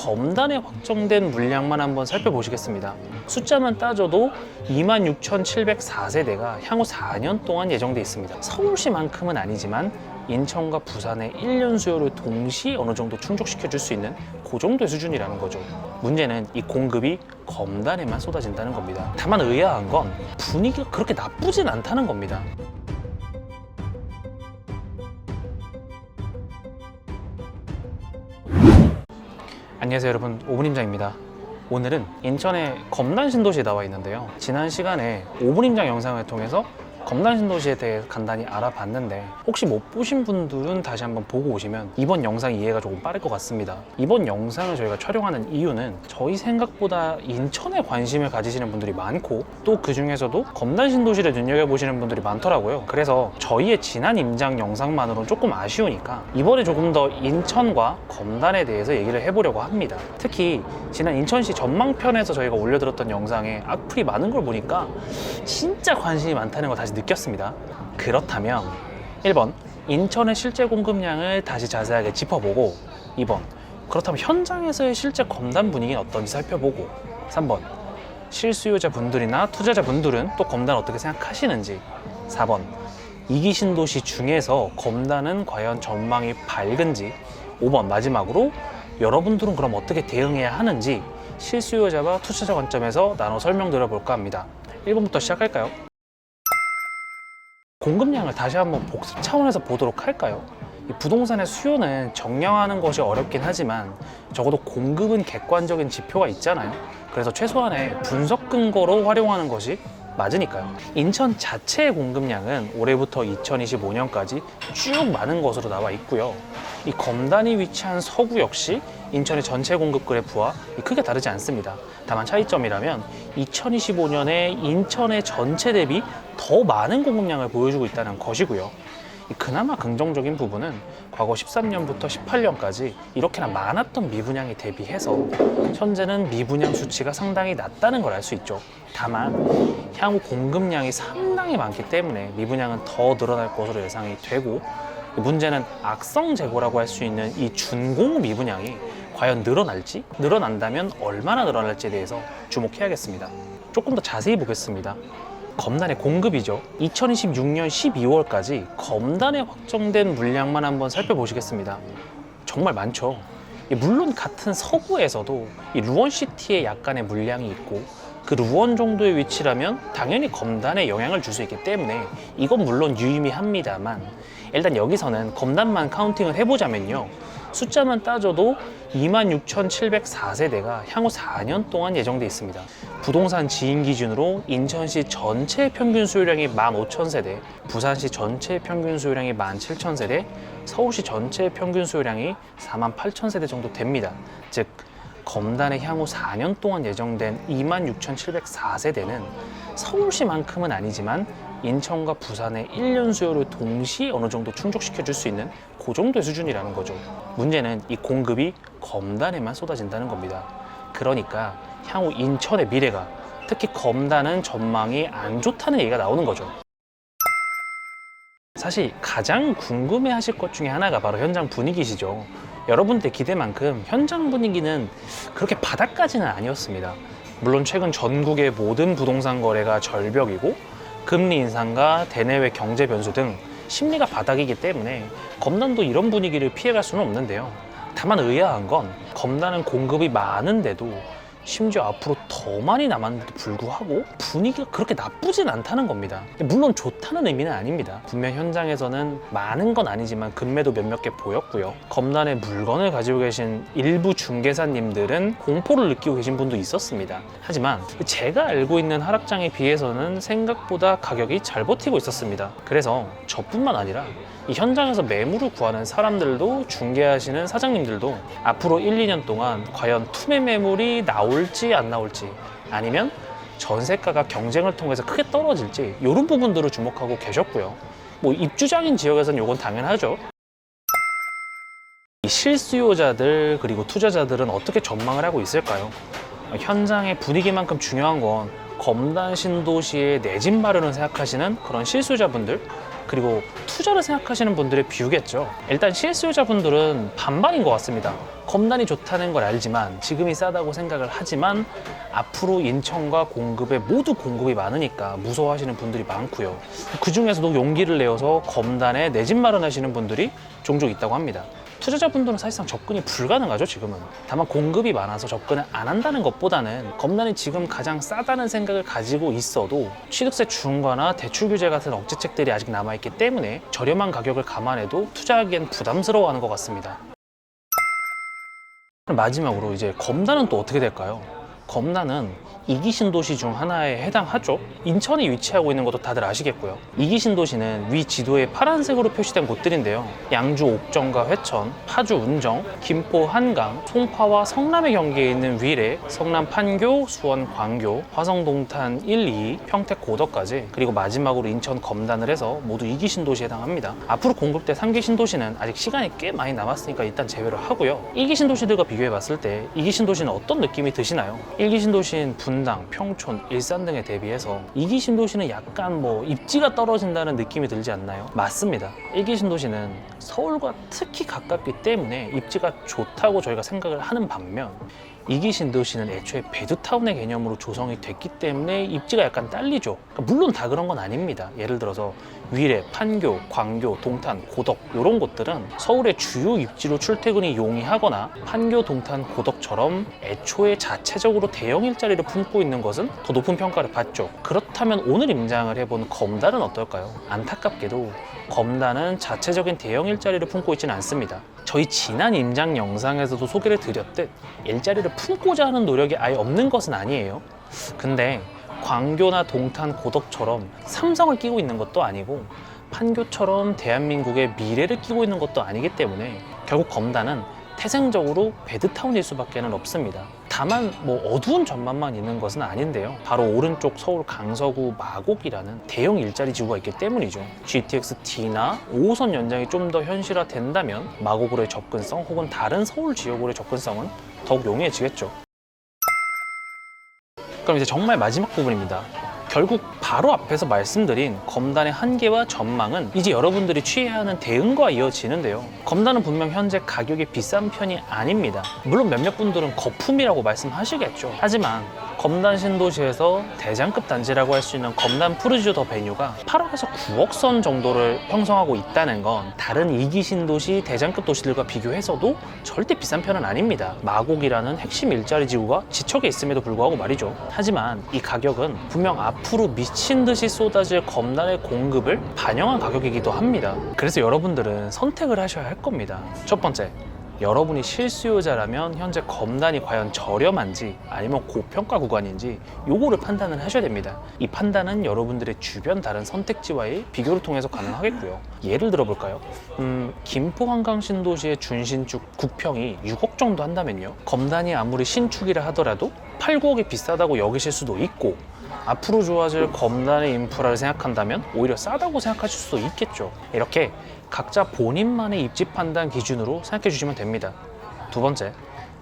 검단에 확정된 물량만 한번 살펴보시겠습니다. 숫자만 따져도 26,704세대가 향후 4년 동안 예정돼 있습니다. 서울시만큼은 아니지만 인천과 부산의 1년 수요를 동시에 어느 정도 충족시켜 줄 수 있는 그 정도의 수준이라는 거죠. 문제는 이 공급이 검단에만 쏟아진다는 겁니다. 다만 의아한 건 분위기가 그렇게 나쁘진 않다는 겁니다. 안녕하세요 여러분, 오분임장입니다. 오늘은 인천의 검단 신도시에 나와 있는데요, 지난 시간에 오분임장 영상을 통해서 검단 신도시에 대해 간단히 알아봤는데 혹시 못 보신 분들은 다시 한번 보고 오시면 이번 영상 이해가 조금 빠를 것 같습니다. 이번 영상을 저희가 촬영하는 이유는 저희 생각보다 인천에 관심을 가지시는 분들이 많고 또 그 중에서도 검단 신도시를 눈여겨보시는 분들이 많더라고요. 그래서 저희의 지난 임장 영상만으로는 조금 아쉬우니까 이번에 조금 더 인천과 검단에 대해서 얘기를 해보려고 합니다. 특히 지난 인천시 전망편에서 저희가 올려드렸던 영상에 악플이 많은 걸 보니까 진짜 관심이 많다는 걸 다시 느꼈습니다. 그렇다면 1번 인천의 실제 공급량을 다시 자세하게 짚어보고, 2번 그렇다면 현장에서의 실제 검단 분위기는 어떤지 살펴보고, 3번 실수요자 분들이나 투자자 분들은 또 검단 어떻게 생각하시는지, 4번 2기 신도시 중에서 검단은 과연 전망이 밝은지, 5번 마지막으로 여러분들은 그럼 어떻게 대응해야 하는지 실수요자와 투자자 관점에서 나눠 설명드려 볼까 합니다. 1번부터 시작할까요? 공급량을 다시 한번 복습 차원에서 보도록 할까요? 이 부동산의 수요는 정량하는 것이 어렵긴 하지만 적어도 공급은 객관적인 지표가 있잖아요. 그래서 최소한의 분석 근거로 활용하는 것이 맞으니까요. 인천 자체의 공급량은 올해부터 2025년까지 쭉 많은 것으로 나와 있고요. 이 검단이 위치한 서구 역시 인천의 전체 공급 그래프와 크게 다르지 않습니다. 다만 차이점이라면 2025년에 인천의 전체 대비 더 많은 공급량을 보여주고 있다는 것이고요. 그나마 긍정적인 부분은 과거 13년부터 18년까지 이렇게나 많았던 미분양에 대비해서 현재는 미분양 수치가 상당히 낮다는 걸 알 수 있죠. 다만 향후 공급량이 상당히 많기 때문에 미분양은 더 늘어날 것으로 예상이 되고, 문제는 악성 재고라고 할 수 있는 이 준공 미분양이 과연 늘어날지, 늘어난다면 얼마나 늘어날지에 대해서 주목해야겠습니다. 조금 더 자세히 보겠습니다. 검단의 공급이죠. 2026년 12월까지 검단에 확정된 물량만 한번 살펴보시겠습니다. 정말 많죠. 물론 같은 서구에서도 이 루원시티에 약간의 물량이 있고 그 루원 정도의 위치라면 당연히 검단에 영향을 줄 수 있기 때문에 이건 물론 유의미합니다만, 일단 여기서는 검단만 카운팅을 해보자면요, 숫자만 따져도 26,704세대가 향후 4년 동안 예정돼 있습니다. 부동산 지인 기준으로 인천시 전체 평균 수요량이 15,000세대, 부산시 전체 평균 수요량이 17,000세대, 서울시 전체 평균 수요량이 48,000세대 정도 됩니다. 즉 검단의 향후 4년 동안 예정된 26,704세대는 서울시만큼은 아니지만 인천과 부산의 1년 수요를 동시에 어느 정도 충족시켜 줄 수 있는 그 정도의 수준이라는 거죠. 문제는 이 공급이 검단에만 쏟아진다는 겁니다. 그러니까 향후 인천의 미래가, 특히 검단은 전망이 안 좋다는 얘기가 나오는 거죠. 사실 가장 궁금해 하실 것 중에 하나가 바로 현장 분위기시죠. 여러분들 기대만큼 현장 분위기는 그렇게 바닥까지는 아니었습니다. 물론 최근 전국의 모든 부동산 거래가 절벽이고 금리 인상과 대내외 경제 변수 등 심리가 바닥이기 때문에 검단도 이런 분위기를 피해갈 수는 없는데요. 다만 의아한 건 검단은 공급이 많은데도 심지어 앞으로 더 많이 남았는데도 불구하고 분위기가 그렇게 나쁘진 않다는 겁니다. 물론 좋다는 의미는 아닙니다. 분명 현장에서는 많은 건 아니지만 급매도 몇몇 개 보였고요. 검단에 물건을 가지고 계신 일부 중개사님들은 공포를 느끼고 계신 분도 있었습니다. 하지만 제가 알고 있는 하락장에 비해서는 생각보다 가격이 잘 버티고 있었습니다. 그래서 저뿐만 아니라 이 현장에서 매물을 구하는 사람들도, 중개하시는 사장님들도 앞으로 1, 2년 동안 과연 투매 매물이 나올지 안 나올지, 아니면 전세가가 경쟁을 통해서 크게 떨어질지, 이런 부분들을 주목하고 계셨고요. 입주장인 지역에서는 이건 당연하죠. 이 실수요자들 그리고 투자자들은 어떻게 전망을 하고 있을까요? 현장의 분위기만큼 중요한 건 검단 신도시의 내 집 마련을 생각하시는 그런 실수요자분들, 그리고 투자를 생각하시는 분들의 비유겠죠. 일단 실수요자분들은 반반인 것 같습니다. 검단이 좋다는 걸 알지만 지금이 싸다고 생각을 하지만 앞으로 인천과 공급에 모두 공급이 많으니까 무서워하시는 분들이 많고요. 그 중에서도 용기를 내어서 검단에 내 집 마련하시는 분들이 종종 있다고 합니다. 투자자분들은 사실상 접근이 불가능하죠, 지금은. 다만 공급이 많아서 접근을 안 한다는 것보다는 검단이 지금 가장 싸다는 생각을 가지고 있어도 취득세 중과나 대출 규제 같은 억제책들이 아직 남아있기 때문에 저렴한 가격을 감안해도 투자하기엔 부담스러워하는 것 같습니다. 마지막으로 이제 검단은 또 어떻게 될까요? 검단은 2기 신도시 중 하나에 해당하죠. 인천에 위치하고 있는 것도 다들 아시겠고요. 2기 신도시는 위 지도에 파란색으로 표시된 곳들인데요. 양주 옥정과 회천, 파주 운정, 김포 한강, 송파와 성남의 경계에 있는 위례, 성남 판교, 수원 광교, 화성 동탄 1, 2, 평택 고덕까지, 그리고 마지막으로 인천 검단을 해서 모두 2기 신도시에 해당합니다. 앞으로 공급될 3기 신도시는 아직 시간이 꽤 많이 남았으니까 일단 제외를 하고요. 1기 신도시들과 비교해 봤을 때 2기 신도시는 어떤 느낌이 드시나요? 1기 신도시인 분당, 평촌, 일산 등에 대비해서 2기 신도시는 약간 입지가 떨어진다는 느낌이 들지 않나요? 맞습니다. 1기 신도시는 서울과 특히 가깝기 때문에 입지가 좋다고 저희가 생각을 하는 반면 2기 신도시는 애초에 베드타운의 개념으로 조성이 됐기 때문에 입지가 약간 딸리죠. 물론 다 그런 건 아닙니다. 예를 들어서 위례, 판교, 광교, 동탄, 고덕 이런 곳들은 서울의 주요 입지로 출퇴근이 용이하거나 판교, 동탄, 고덕처럼 애초에 자체적으로 대형 일자리를 품고 있는 것은 더 높은 평가를 받죠. 그렇다면 오늘 임장을 해본 검단은 어떨까요? 안타깝게도 검단은 자체적인 대형 일자리를 품고 있지는 않습니다. 저희 지난 임장 영상에서도 소개를 드렸듯 일자리를 품고자 하는 노력이 아예 없는 것은 아니에요. 근데 광교나 동탄, 고덕처럼 삼성을 끼고 있는 것도 아니고 판교처럼 대한민국의 미래를 끼고 있는 것도 아니기 때문에 결국 검단은 태생적으로 배드타운일 수밖에 없습니다. 다만 어두운 전망만 있는 것은 아닌데요. 바로 오른쪽 서울 강서구 마곡이라는 대형 일자리 지구가 있기 때문이죠. GTX-D나 5호선 연장이 좀 더 현실화된다면 마곡으로의 접근성 혹은 다른 서울 지역으로의 접근성은 더욱 용이해지겠죠. 그럼 이제 정말 마지막 부분입니다. 결국 바로 앞에서 말씀드린 검단의 한계와 전망은 이제 여러분들이 취해야 하는 대응과 이어지는데요. 검단은 분명 현재 가격이 비싼 편이 아닙니다. 물론 몇몇 분들은 거품이라고 말씀하시겠죠. 하지만 검단 신도시에서 대장급 단지라고 할 수 있는 검단 푸르지오 더 베뉴가 8억에서 9억 선 정도를 형성하고 있다는 건 다른 2기 신도시 대장급 도시들과 비교해서도 절대 비싼 편은 아닙니다. 마곡이라는 핵심 일자리 지구가 지척에 있음에도 불구하고 말이죠. 하지만 이 가격은 분명 앞으로 미친 듯이 쏟아질 검단의 공급을 반영한 가격이기도 합니다. 그래서 여러분들은 선택을 하셔야 할 겁니다. 첫 번째, 여러분이 실수요자라면 현재 검단이 과연 저렴한지 아니면 고평가 구간인지 요거를 판단을 하셔야 됩니다. 이 판단은 여러분들의 주변 다른 선택지와의 비교를 통해서 가능하겠고요. 예를 들어 볼까요? 김포 한강 신도시의 준신축 국평이 6억 정도 한다면요. 검단이 아무리 신축이라 하더라도 8, 9억이 비싸다고 여기실 수도 있고 앞으로 좋아질 검단의 인프라를 생각한다면 오히려 싸다고 생각하실 수도 있겠죠. 이렇게 각자 본인만의 입지 판단 기준으로 생각해 주시면 됩니다. 두 번째,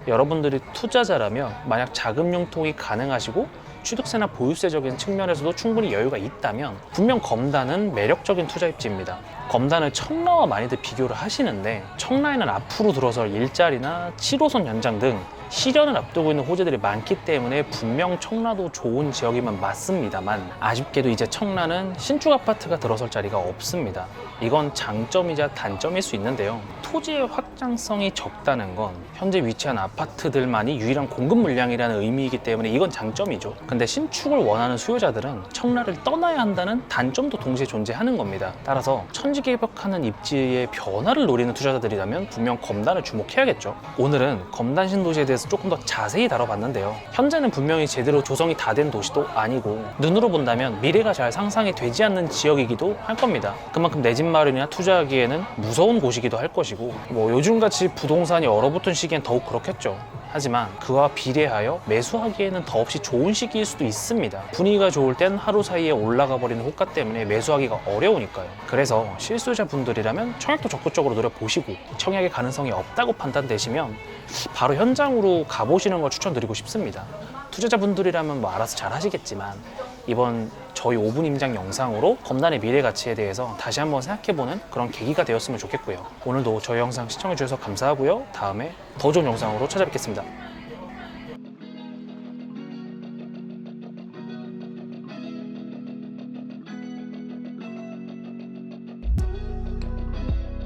여러분들이 투자자라면 만약 자금 융통이 가능하시고 취득세나 보유세적인 측면에서도 충분히 여유가 있다면 분명 검단은 매력적인 투자 입지입니다. 검단을 청라와 많이들 비교를 하시는데 청라에는 앞으로 들어설 일자리나 7호선 연장 등 실현을 앞두고 있는 호재들이 많기 때문에 분명 청라도 좋은 지역이면 맞습니다만 아쉽게도 이제 청라는 신축 아파트가 들어설 자리가 없습니다. 이건 장점이자 단점일 수 있는데요. 토지의 확장성이 적다는 건 현재 위치한 아파트들만이 유일한 공급 물량이라는 의미이기 때문에 이건 장점이죠. 근데 신축을 원하는 수요자들은 청라를 떠나야 한다는 단점도 동시에 존재하는 겁니다. 따라서 천지개벽하는 입지의 변화를 노리는 투자자들이라면 분명 검단을 주목해야겠죠. 오늘은 검단 신도시에 대해서 조금 더 자세히 다뤄봤는데요. 현재는 분명히 제대로 조성이 다 된 도시도 아니고 눈으로 본다면 미래가 잘 상상이 되지 않는 지역이기도 할 겁니다. 그만큼 내 집 마련이나 투자하기에는 무서운 곳이기도 할 것이고 요즘같이 부동산이 얼어붙은 시기엔 더욱 그렇겠죠. 하지만 그와 비례하여 매수하기에는 더없이 좋은 시기일 수도 있습니다. 분위기가 좋을 땐 하루 사이에 올라가 버리는 호가 때문에 매수하기가 어려우니까요. 그래서 실수요자분들이라면 청약도 적극적으로 노려보시고 청약의 가능성이 없다고 판단되시면 바로 현장으로 가보시는 걸 추천드리고 싶습니다. 투자자분들이라면 알아서 잘 하시겠지만 이번 저희 5분 임장 영상으로 검단의 미래 가치에 대해서 다시 한번 생각해보는 그런 계기가 되었으면 좋겠고요. 오늘도 저희 영상 시청해주셔서 감사하고요. 다음에 더 좋은 영상으로 찾아뵙겠습니다.